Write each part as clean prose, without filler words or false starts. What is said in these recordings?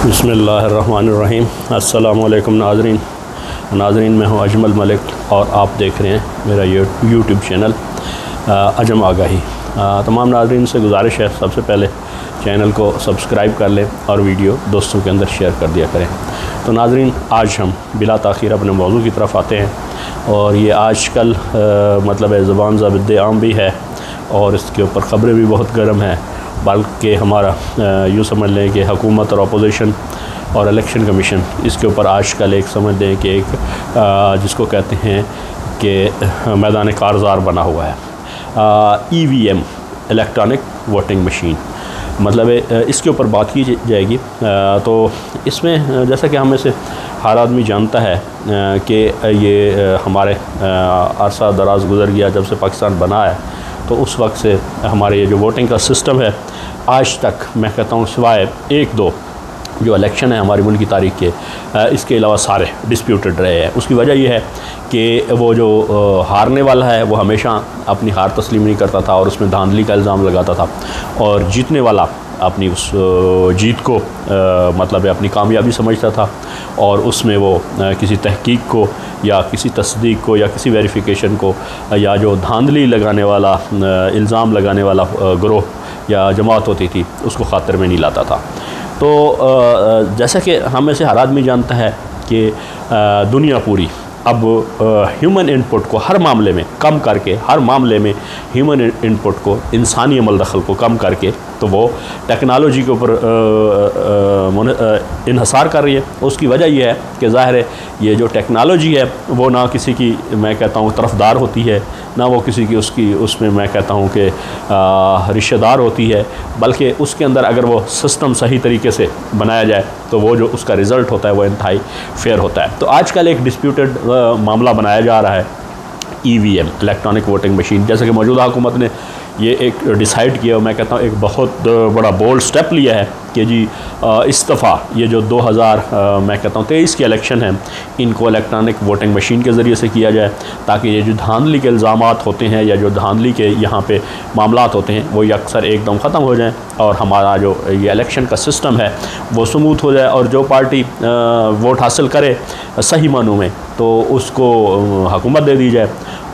बिस्मिल्लाहिर्रहमानिर्रहीम। अस्सलामु अलैकुम नाज़रीन, मैं हूं अजमल मलिक और आप देख रहे हैं मेरा यूट्यूब चैनल अजम आगाही। तमाम नाज़रीन से गुजारिश है, सबसे पहले चैनल को सब्सक्राइब कर लें और वीडियो दोस्तों के अंदर शेयर कर दिया करें। तो नाज़रीन, आज हम बिला ताख़ीर अपने मौजू की तरफ आते हैं और ये आजकल मतलब ज़बान ज़ाबिद आम भी है और इसके ऊपर ख़बरें भी बहुत गर्म हैं। बल्कि हमारा यूँ समझ लें कि हुकूमत और अपोजिशन और इलेक्शन कमीशन इसके ऊपर आजकल एक समझ लें कि एक जिसको कहते हैं कि मैदान कारज़ार बना हुआ है। EVM इलेक्ट्रॉनिक वोटिंग मशीन, मतलब इसके ऊपर बात की जाएगी। तो इसमें जैसा कि हमें से हर आदमी जानता है कि ये हमारे अरसा दराज गुज़र गया जब से पाकिस्तान बना है, तो उस वक्त से हमारे ये जो वोटिंग का सिस्टम है आज तक मैं कहता हूँ सिवाय एक दो जो इलेक्शन है हमारी मुल्क की तारीख के, इसके अलावा सारे डिस्प्यूटेड रहे हैं। उसकी वजह यह है कि वो जो हारने वाला है वो हमेशा अपनी हार तस्लीम नहीं करता था और उसमें धांधली का इल्ज़ाम लगाता था, और जीतने वाला अपनी उस जीत को मतलब अपनी कामयाबी समझता था और उसमें वो किसी तहकीक को या किसी तस्दीक को या किसी वेरिफिकेशन को या जो धांधली लगाने वाला इल्ज़ाम लगाने वाला ग्रोह या जमात होती थी उसको ख़ातिर में नहीं लाता था। तो जैसा कि हम में से हर आदमी जानता है कि दुनिया पूरी अब ह्यूमन इनपुट को हर मामले में कम करके, हर मामले में ह्यूमन इनपुट को, इंसानी अमल दखल को कम करके तो वो टेक्नोलॉजी के ऊपर इन्हसार कर रही है। उसकी वजह यह है कि ज़ाहिर है ये जो टेक्नोलॉजी है वो ना किसी की मैं कहता हूँ तरफदार होती है, ना वो किसी की उसमें मैं कहता हूँ कि रिश्तेदार होती है, बल्कि उसके अंदर अगर वो सिस्टम सही तरीके से बनाया जाए तो वो जो उसका रिज़ल्ट होता है वो इंतहाई फेयर होता है। तो आजकल एक डिस्प्यूटेड मामला बनाया जा रहा है EVM इलेक्ट्रॉनिक वोटिंग मशीन। जैसे कि मौजूदा हुकूमत ने ये एक डिसाइड किया, मैं कहता हूँ एक बहुत बड़ा बोल्ड स्टेप लिया है कि जी इस दफ़ा ये जो 2000 मैं कहता हूँ 23 के इलेक्शन हैं इनको इलेक्ट्रॉनिक वोटिंग मशीन के ज़रिए से किया जाए, ताकि ये जो धांधली के इल्ज़ामात होते हैं या जो धांधली के यहाँ पे मामलात होते हैं वो अक्सर एकदम ख़त्म हो जाएं और हमारा जो ये इलेक्शन का सिस्टम है वो स्मूथ हो जाए, और जो पार्टी वोट हासिल करे सही मानों में तो उसको हुकूमत दे दी जाए,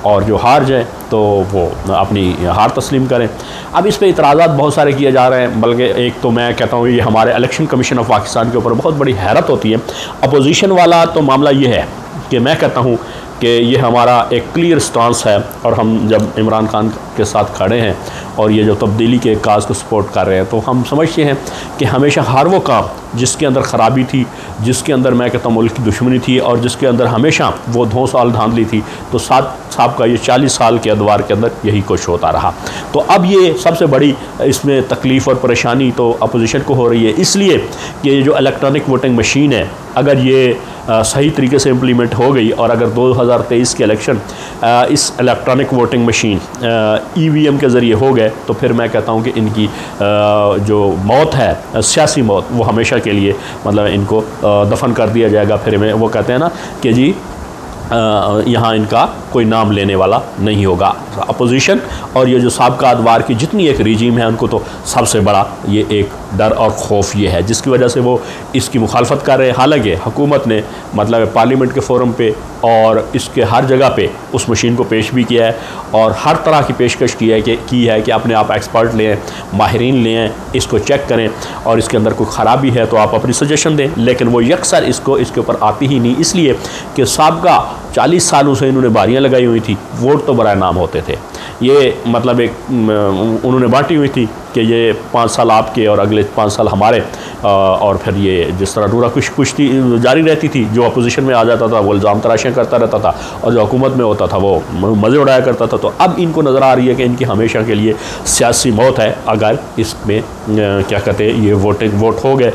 और जो हार जाए तो वो अपनी हार तस्लीम करें। अब इस पे इतराज़ात बहुत सारे किए जा रहे हैं, बल्कि एक तो मैं कहता हूँ ये हमारे इलेक्शन कमीशन ऑफ पाकिस्तान के ऊपर बहुत बड़ी हैरत होती है। अपोजिशन वाला तो मामला ये है कि मैं कहता हूँ कि ये हमारा एक क्लियर स्टांस है, और हम जब इमरान खान के साथ खड़े हैं और ये जो तब्दीली के काज को सपोर्ट कर रहे हैं तो हम समझते हैं कि हमेशा हर वो काम जिसके अंदर ख़राबी थी, जिसके अंदर मैं कहता हूँ मुल्क की दुश्मनी थी और जिसके अंदर हमेशा वो 2 साल धांधली थी, तो साहब का ये 40 साल के अदवार के अंदर यही कुछ होता रहा। तो अब ये सबसे बड़ी इसमें तकलीफ़ और परेशानी तो अपोजिशन को हो रही है, इसलिए कि ये जो इलेक्ट्रॉनिक वोटिंग मशीन है अगर ये सही तरीके से इम्प्लीमेंट हो गई और अगर 2023 के इलेक्शन इस इलेक्ट्रॉनिक वोटिंग मशीन EVM के ज़रिए हो गए तो फिर मैं कहता हूँ कि इनकी जो मौत है, सियासी मौत, वो हमेशा के लिए मतलब इनको दफन कर दिया जाएगा। फिर में वो कहते हैं ना कि जी यहाँ इनका कोई नाम लेने वाला नहीं होगा। अपोजिशन और ये जो साबका अदवार की जितनी एक रिजीम है उनको तो सबसे बड़ा ये एक डर और खौफ ये है जिसकी वजह से वो इसकी मुखालफत कर रहे हैं। हालांकि हुकूमत ने मतलब पार्लियामेंट के फोरम पे और इसके हर जगह पे उस मशीन को पेश भी किया है और हर तरह की पेशकश की है कि अपने आप एक्सपर्ट लें, माहिरीन लें, इसको चेक करें और इसके अंदर कोई ख़राबी है तो आप अपनी सजेशन दें, लेकिन वो यकसर इसके ऊपर आती ही नहीं, इसलिए कि साबका 40 सालों से इन्होंने बारियां लगाई हुई थी, वोट तो बराए नाम होते थे। ये मतलब एक उन्होंने बांटी हुई थी कि ये 5 साल आपके और अगले 5 साल हमारे, और फिर ये जिस तरह रूरा कुश्ती जारी रहती थी, जो अपोजिशन में आ जाता था वो इल्ज़ाम तराशियाँ करता रहता था और जो हुकूमत में होता था वो मज़े उड़ाया करता था। तो अब इनको नज़र आ रही है कि इनकी हमेशा के लिए सियासी मौत है अगर इसमें क्या कहते हैं ये वोट हो गए,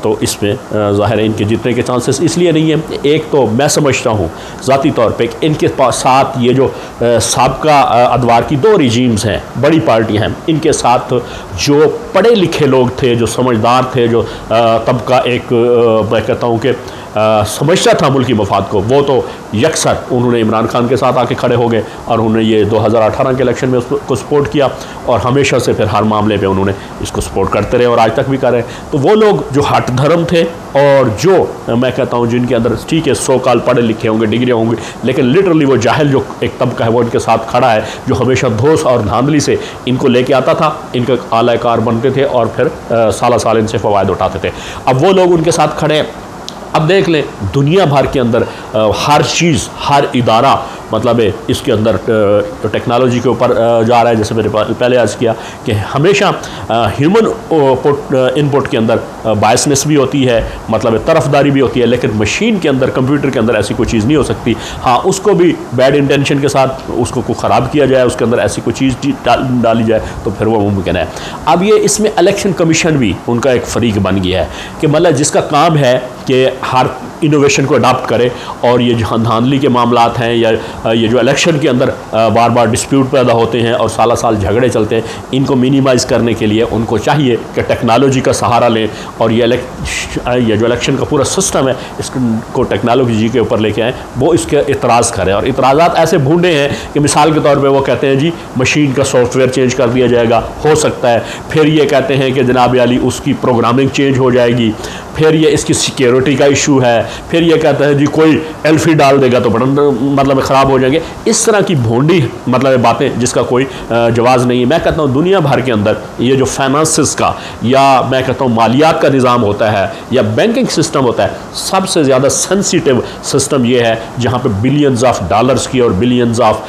तो इसमें ज़ाहिर है इनके जीतने के चांसेस इसलिए नहीं है। एक तो मैं समझता हूँ ज़ाती तौर पर इनके साथ ये जो साबका अदवार की 2 रिजीम्स हैं, बड़ी पार्टियाँ हैं, इनके साथ जो पढ़े लिखे लोग थे, जो समझदार थे, जो तबका एक मैं कहता हूँ कि समझता था मुल्क की मफाद को, वो तो यकसर उन्होंने इमरान खान के साथ आके खड़े हो गए और उन्होंने ये 2018 के इलेक्शन में उसको सपोर्ट किया और हमेशा से फिर हर मामले पे उन्होंने इसको सपोर्ट करते रहे और आज तक भी कर रहे हैं। तो वो लोग जो हट धर्म थे और जो मैं कहता हूँ जिनके अंदर ठीक है 100 साल पढ़े लिखे होंगे, डिग्रियाँ होंगी, लेकिन लिटरली वो जाहिल जो एक तबका है वो इनके साथ खड़ा है, जो हमेशा धोस और धांधली से इनको लेके आता था, इनके आलाकार बनते थे और फिर साला साल इनसे फ़वायद उठाते थे। अब वो लोग उनके साथ खड़े हैं। अब देख लें दुनिया भर के अंदर हर चीज़, हर इदारा मतलब इसके अंदर टेक्नोलॉजी के ऊपर जा रहा है। जैसे मैंने पहले अर्ज़ किया कि हमेशा ह्यूमन इनपुट के अंदर बायसनेस भी होती है, मतलब तरफदारी भी होती है, लेकिन मशीन के अंदर, कंप्यूटर के अंदर ऐसी कोई चीज़ नहीं हो सकती। हाँ, उसको भी बैड इंटेंशन के साथ उसको ख़राब किया जाए, उसके अंदर ऐसी कोई चीज़ डाली जाए तो फिर वो मुमकिन है। अब ये इसमें इलेक्शन कमीशन भी उनका एक फ़रीक बन गया है कि मतलब जिसका काम है कि हर इनोवेशन को अडाप्ट करे और ये जो धांधली के मामलात हैं या ये जो इलेक्शन के अंदर बार बार डिस्प्यूट पैदा होते हैं और साला साल झगड़े चलते हैं, इनको मिनिमाइज़ करने के लिए उनको चाहिए कि टेक्नोलॉजी का सहारा लें और ये जो इलेक्शन का पूरा सिस्टम है इसको टेक्नोलॉजी के ऊपर लेके आएँ, वो इसके इतराज़ करें। और इतराज़ात ऐसे भूडे हैं कि मिसाल के तौर पर वो कहते हैं जी मशीन का सॉफ्टवेयर चेंज कर दिया जाएगा, हो सकता है। फिर ये कहते हैं कि जनाब अली उसकी प्रोग्रामिंग चेंज हो जाएगी। फिर ये इसकी सिक्योरिटी का इशू है। फिर ये कहता है जी कोई एल्फी डाल देगा तो बटन मतलब ख़राब हो जाएंगे। इस तरह की भोंडी मतलब बातें जिसका कोई जवाज़ नहीं है। मैं कहता हूँ दुनिया भर के अंदर ये जो फाइनेंसिस का या मैं कहता हूँ मालियात का निज़ाम होता है या बैंकिंग सिस्टम होता है, सबसे ज़्यादा सेंसिटिव सिस्टम ये है जहाँ पे बिलियंस ऑफ डॉलर्स की और बिलियंस ऑफ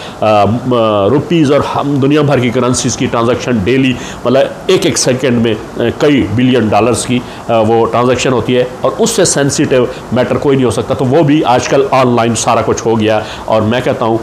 रुपीज़ और दुनिया भर की करेंसीज़ की ट्रांजैक्शन डेली मतलब एक सेकंड में कई बिलियन डॉलर्स की वो ट्रांजैक्शन होती है और उससे सेंसिटिव मैटर कोई नहीं हो सकता। तो वो भी आजकल ऑनलाइन सारा कुछ हो गया और मैं कहता हूँ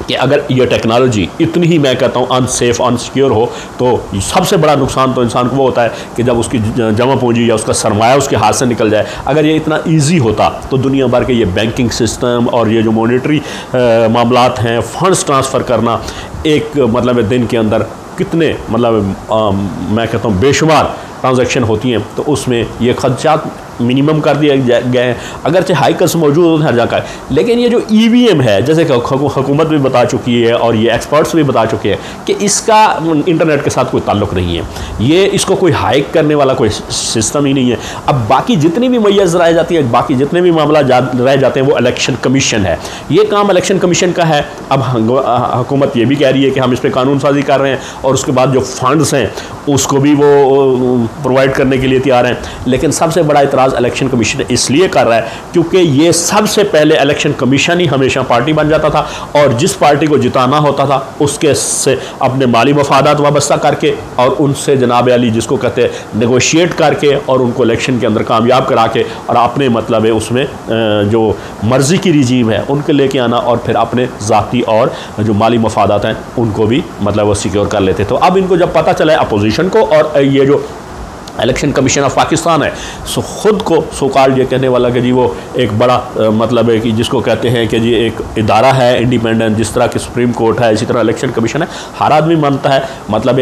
कि अगर ये टेक्नोलॉजी इतनी ही मैं कहता हूँ अनसेफ, अनसिक्योर हो तो सबसे बड़ा नुकसान तो इंसान को वो होता है कि जब उसकी जमा पूंजी या उसका सरमाया उसके हाथ से निकल जाए। अगर ये इतना इजी होता तो दुनिया भर के ये बैंकिंग सिस्टम और ये जो मॉनेटरी मामलात हैं, फंड्स ट्रांसफ़र करना एक मतलब दिन के अंदर कितने मतलब मैं कहता हूँ बेशुमार ट्रांजैक्शन होती हैं, तो उसमें ये खर्चात मिनिमम कर दिए गए हैं। अगरचे हाइकर्स मौजूद होते हैं हर जगह, लेकिन ये जो EVM है जैसे कि हुकूमत भी बता चुकी है और ये एक्सपर्ट्स भी बता चुके हैं कि इसका इंटरनेट के साथ कोई ताल्लुक़ नहीं है, ये इसको कोई हाइक करने वाला कोई सिस्टम ही नहीं है। अब बाकी जितनी भी मैयज़ रह जाती है, बाकी जितने भी मामला रह जाते हैं वो इलेक्शन कमीशन है, ये काम इलेक्शन कमीशन का है। अब हुकूमत ये भी कह रही है कि हम इस पर कानून साजी कर रहे हैं और उसके बाद जो फंड्स हैं उसको भी वो प्रोवाइड करने के लिए तैयार हैं। लेकिन सबसे बड़ा इतराज़ इलेक्शन कमीशन इसलिए कर रहा है क्योंकि ये सबसे पहले इलेक्शन कमीशन ही हमेशा पार्टी बन जाता था और जिस पार्टी को जिताना होता था उसके से अपने माली मफादात वाबस्ता करके और उनसे जनाब अली जिसको कहते हैं नेगोशिएट करके और उनको इलेक्शन के अंदर कामयाब करा के और अपने मतलब है उसमें जो मर्ज़ी की रिजीम है उनके लेके आना और फिर अपने ज़ाती और जो माली मफादात हैं उनको भी मतलब वो सिक्योर कर लेते। तो अब इनको जब पता चला है अपोजिशन को और ये जो इलेक्शन कमीशन ऑफ पाकिस्तान है सो ख़ुद को सोकाल ये कहने वाला कि जी वो एक बड़ा मतलब है कि जिसको कहते हैं कि जी एक इदारा है इंडिपेंडेंट, जिस तरह कि सुप्रीम कोर्ट है इसी तरह इलेक्शन कमीशन है। हर आदमी मानता है मतलब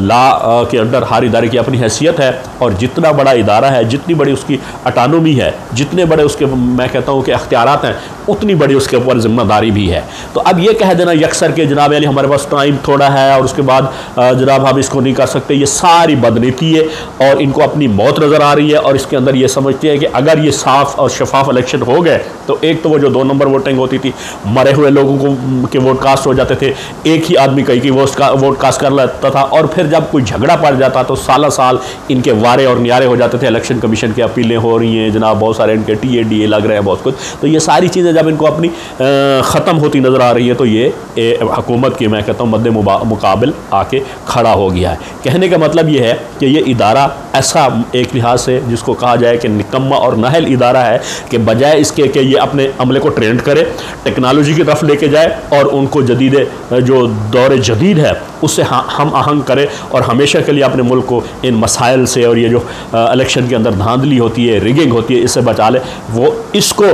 लॉ के अंडर हर इदारे की अपनी हैसियत है और जितना बड़ा इदारा है, जितनी बड़ी उसकी अटानोमी है, जितने बड़े उसके मैं कहता हूँ कि अख्तियारात हैं, उतनी बड़ी उसके ऊपर जिम्मेदारी भी है। तो अब ये कह देना यकसर के जनाब अली हमारे पास टाइम थोड़ा है और उसके बाद जनाब हम इसको नहीं कर सकते, ये सारी बदनीति है और इनको अपनी मौत नज़र आ रही है। और इसके अंदर ये समझते हैं कि अगर ये साफ और शफाफ इलेक्शन हो गए तो एक तो वो जो 2 नंबर वोटिंग होती थी, मरे हुए लोगों को के वोट कास्ट हो जाते थे, एक ही आदमी कई की वोट कास्ट कर लेता था और फिर जब कोई झगड़ा पड़ जाता तो साला साल इनके वारे और न्यारे हो जाते थे। इलेक्शन कमीशन की अपीलें हो रही हैं जनाब, बहुत सारे इनके TADA लग रहे हैं, बहुत कुछ। तो ये सारी चीज़ें जब इनको अपनी ख़त्म होती नज़र आ रही है तो ये हुकूमत के मैं कहता हूँ मद्दे मुकाबिल आके खड़ा हो गया है। कहने का मतलब ये है कि ये इदारा ऐसा एक लिहाज से जिसको कहा जाए कि निकम्मा और नाहल इदारा है कि बजाय इसके कि ये अपने अमले को ट्रेंड करे, टेक्नोलॉजी की तरफ लेके जाए और उनको जदीद जो दौर जदीद है उससे हम आहंग करे और हमेशा के लिए अपने मुल्क को इन मसाइल से और ये जो इलेक्शन के अंदर धांधली होती है, रिगिंग होती है, इससे बचा ले, वो इसको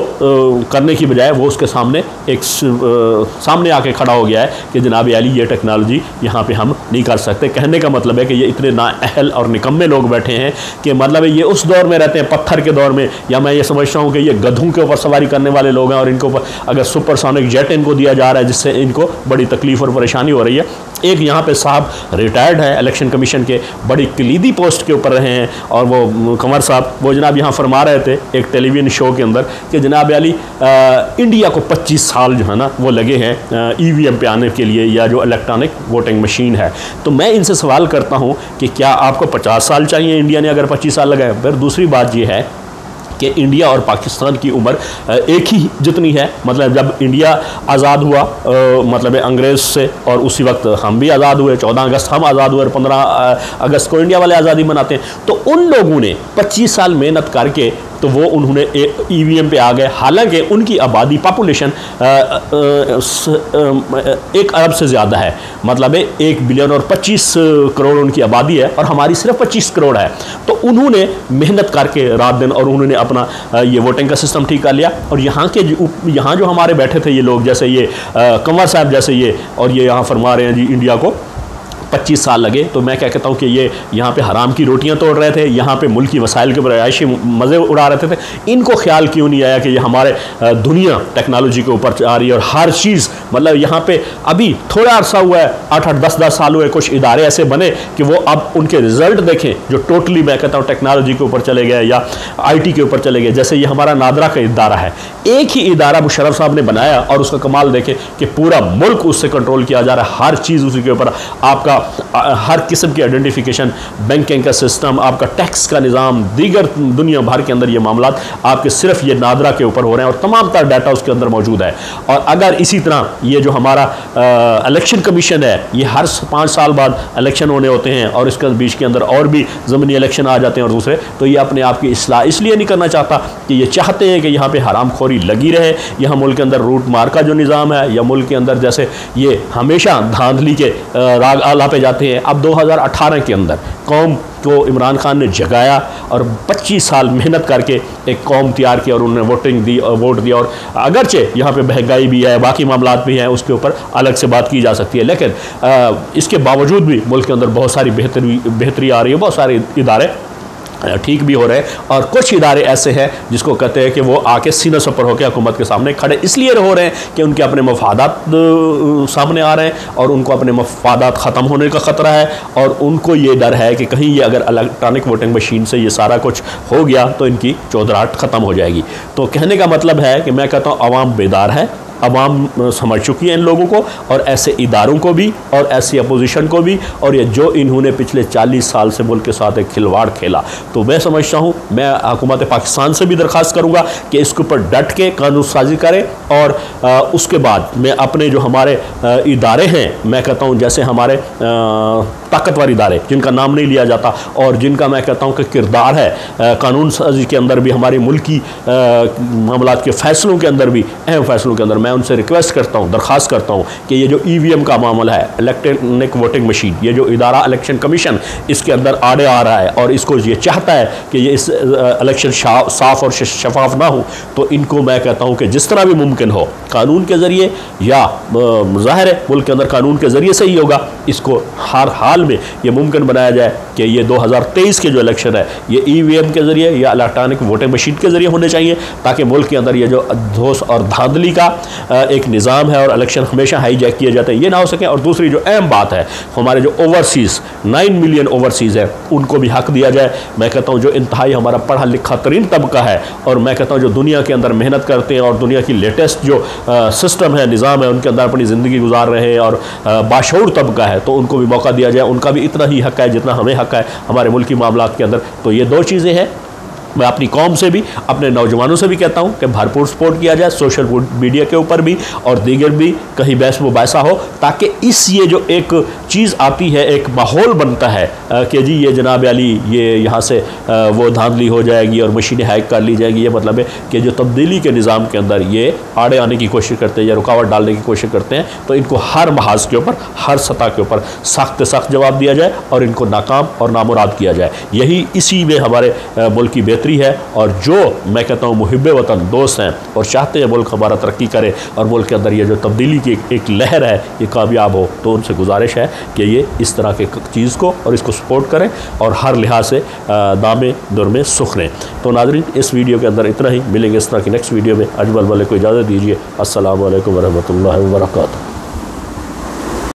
करने की बजाय वो उसके सामने सामने आके खड़ा हो गया है कि जनाब अली ये टेक्नोलॉजी यहाँ पे हम नहीं कर सकते। कहने का मतलब है कि ये इतने नाअहल और निकम्मे लोग बैठे हैं कि मतलब ये उस दौर में रहते हैं, पत्थर के दौर में, या मैं ये समझता हूँ कि ये गधों के ऊपर सवारी करने वाले लोग हैं और इनको अगर सुपरसोनिक जेट इनको दिया जा रहा है जिससे इनको बड़ी तकलीफ और परेशानी हो रही है। एक यहाँ पे साहब रिटायर्ड है इलेक्शन कमीशन के, बड़ी कलीदी पोस्ट के ऊपर रहे हैं, और वो कंवर साहब वो जनाब यहाँ फरमा रहे थे एक टेलीविजन शो के अंदर कि जनाब अली इंडिया को 25 साल जो है ना वो लगे हैं EVM पे आने के लिए, या जो इलेक्ट्रॉनिक वोटिंग मशीन है। तो मैं इनसे सवाल करता हूँ कि क्या आपको 50 साल चाहिए इंडिया ने अगर 25 साल लगाए? फिर दूसरी बात ये है कि इंडिया और पाकिस्तान की उम्र एक ही जितनी है, मतलब जब इंडिया आज़ाद हुआ मतलब अंग्रेज़ से, और उसी वक्त हम भी आज़ाद हुए, 14 अगस्त हम आज़ाद हुए और 15 अगस्त को इंडिया वाले आज़ादी मनाते हैं। तो उन लोगों ने 25 साल मेहनत करके तो वो उन्होंने EVM पे आ गए, हालांकि उनकी आबादी पॉपुलेशन 1 अरब से ज़्यादा है, मतलब 1 बिलियन और 25 करोड़ उनकी आबादी है और हमारी सिर्फ 25 करोड़ है। तो उन्होंने मेहनत करके रात दिन और उन्होंने अपना ये वोटिंग का सिस्टम ठीक कर लिया। और यहाँ जो हमारे बैठे थे ये लोग, जैसे ये कंवर साहब जैसे ये, और ये यहाँ फरमा रहे हैं जी इंडिया को 25 साल लगे, तो मैं क्या कहता हूँ कि ये यहाँ पे हराम की रोटियाँ तोड़ रहे थे, यहाँ पे मुल्की वसाइल के ऊपर आयशी मज़े उड़ा रहे थे। इनको ख्याल क्यों नहीं आया कि ये हमारे दुनिया टेक्नोलॉजी के ऊपर आ रही है और हर चीज़, मतलब यहाँ पे अभी थोड़ा अर्सा हुआ है, 8-8 10-10 साल हुए, कुछ इदारे ऐसे बने कि वो अब उनके रिजल्ट देखें जो टोटली मैं कहता हूँ टेक्नोलॉजी के ऊपर चले गए या IT के ऊपर चले गए। जैसे ये हमारा नादरा का इदारा है, एक ही इदारा मुशर्रफ साहब ने बनाया और उसका कमाल देखे कि पूरा मुल्क उससे कंट्रोल किया जा रहा है, हर चीज़ उसी के ऊपर, आपका हर किस्म की आइडेंटिफिकेशन, बैंकिंग का सिस्टम, आपका टैक्स का निज़ाम, दीगर दुनिया भर के अंदर ये मामला आपके सिर्फ ये नादरा के ऊपर हो रहे हैं और तमाम तर डाटा उसके अंदर मौजूद है। और अगर इसी तरह ये जो हमारा इलेक्शन कमीशन है, ये हर 5 साल बाद इलेक्शन होने होते हैं और इसके बीच के अंदर और भी ज़मीनी इलेक्शन आ जाते हैं और दूसरे, तो ये अपने आप की इस्लाह इसलिए नहीं करना चाहता कि ये चाहते हैं कि यहाँ पे हरामखोरी लगी रहे, यहाँ मुल्क के अंदर रूट मार का जो निज़ाम है, या मुल्क के अंदर जैसे ये हमेशा धांधली के राग आला पे जाते हैं। अब 2018 के अंदर कौम को इमरान खान ने जगाया और 25 साल मेहनत करके एक कौम तैयार की और उन्होंने वोटिंग दी और वोट दिया। और अगरचे यहाँ पे महंगाई भी है, बाकी मामला भी हैं, उसके ऊपर अलग से बात की जा सकती है, लेकिन इसके बावजूद भी मुल्क के अंदर बहुत सारी बेहतरी आ रही है, बहुत सारे इदारे ठीक भी हो रहे हैं और कुछ इदारे ऐसे हैं जिसको कहते हैं कि वो आके सीने से ऊपर होकर हुकूमत के सामने खड़े इसलिए हो रहे हैं कि उनके अपने मफादात सामने आ रहे हैं और उनको अपने मफादात ख़त्म होने का ख़तरा है और उनको ये डर है कि कहीं ये अगर इलेक्ट्रॉनिक वोटिंग मशीन से ये सारा कुछ हो गया तो इनकी चौधराहट ख़त्म हो जाएगी। तो कहने का मतलब है कि मैं कहता हूँ अवाम बेदार है, अवाम समझ चुकी है इन लोगों को और ऐसे इदारों को भी और ऐसी अपोजिशन को भी, और ये जो इन्होंने पिछले 40 साल से मुल्क के साथ एक खिलवाड़ खेला। तो मैं समझता हूँ, मैं हुकूमत पाकिस्तान से भी दरख्वास्त करूँगा कि इसके ऊपर डट के कानून साजी करें और उसके बाद मैं अपने जो हमारे इदारे हैं, मैं कहता हूँ जैसे हमारे ताकतवर इदारे जिनका नाम नहीं लिया जाता और जिनका मैं कहता हूँ कि किरदार है कानून साजी के अंदर भी, हमारे मुल्की मामलात के फ़ैसलों के अंदर भी, अहम फ़ैसलों के अंदर, मैं उनसे रिक्वेस्ट करता हूँ, दरख्वास्त करता हूँ कि ये जो EVM का मामला है, इलेक्ट्रॉनिक वोटिंग मशीन, ये जो इदारा इलेक्शन कमीशन इसके अंदर आड़े आ रहा है और इसको ये चाहता है कि ये इस इलेक्शन साफ़ और शफाफ ना हो, तो इनको मैं कहता हूँ कि जिस तरह भी मुमकिन हो कानून के ज़रिए या ज़ाहिर है मुल्क के अंदर कानून के ज़रिए से ही होगा, इसको हर हाल में ये मुमकिन बनाया जाए कि ये 2023 के जो इलेक्शन है ये EVM के ज़रिए या इलेक्ट्रॉनिक वोटिंग मशीन के ज़रिए होने चाहिए, ताकि मुल्क के अंदर ये जो धोस और धांधली का एक निज़ाम है और इलेक्शन हमेशा हाईजैक किए जाते हैं ये ना हो सके। और दूसरी जो अहम बात है, हमारे जो ओवरसीज़ 9 मिलियन ओवरसीज़ है उनको भी हक दिया जाए। मैं कहता हूँ जो इंतहाई हमारा पढ़ा लिखा तरीन तबका है और मैं कहता हूँ जो दुनिया के अंदर मेहनत करते हैं और दुनिया की लेटेस्ट जो सिस्टम है, निज़ाम है, उनके अंदर अपनी ज़िंदगी गुजार रहे हैं और बाशऊर तबका है, तो उनको भी मौका दिया जाए। उनका भी इतना ही हक है जितना हमें हक है हमारे मुल्की मामलात के अंदर। तो ये 2 चीज़ें हैं मैं अपनी कौम से भी, अपने नौजवानों से भी कहता हूँ कि भरपूर सपोर्ट किया जाए सोशल मीडिया के ऊपर भी और दीगर भी, कहीं बहस मुबासा हो, ताकि इस ये जो एक चीज़ आती है, एक माहौल बनता है कि जी ये जनाब अली ये यहाँ से वो धांधली हो जाएगी और मशीनें हैक कर ली जाएगी, ये मतलब है कि जो तब्दीली के निज़ाम के अंदर ये आड़े आने की कोशिश करते हैं या रुकावट डालने की कोशिश करते हैं, तो इनको हर महाज के ऊपर, हर सतह के ऊपर सख्त जवाब दिया जाए और इनको नाकाम और नामुराद किया जाए। यही इसी में हमारे मुल्क की बेहतरी है। और जो मैं कहता हूँ मुहिब्बे वतन दोस्त हैं और चाहते हैं मुल्क हमारा तरक्की करे और मुल्क के अंदर ये जो तब्दीली की एक लहर है ये कामयाब हो, तो उनसे गुजारिश है कि ये इस तरह के चीज़ को और इसको सपोर्ट करें और हर लिहाज से दामे दुर में सुख लें। तो नाज़रीन, इस वीडियो के अंदर इतना ही। मिलेंगे इस तरह की नेक्स्ट वीडियो में। अजमल वाले को इजाज़त दीजिए। अस्सलामु अलैकुम वरहमतुल्लाहि वबरकातुहू।